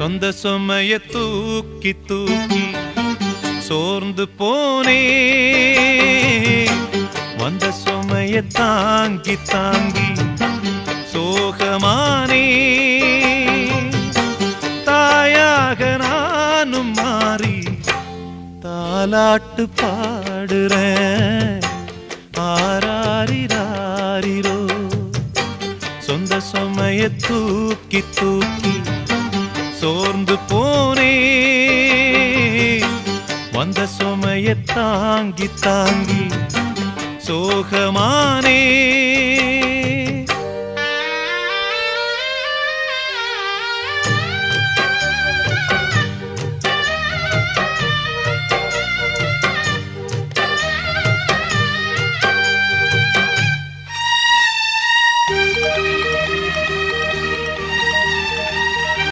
சொந்த சுமைய தூக்கி தூக்கி சோர்ந்து போனே, வந்த சுமைய தாங்கி தாங்கி சோகமானே. தாயாக நானும் மாறி தாலாட்டு பாடுறேன், ஆராரிராரிரோ. சொந்த சுமைய தூக்கி தூக்கி சோர்ந்து போனே, வந்த சுமைய தாங்கி தாங்கி சோகமானே.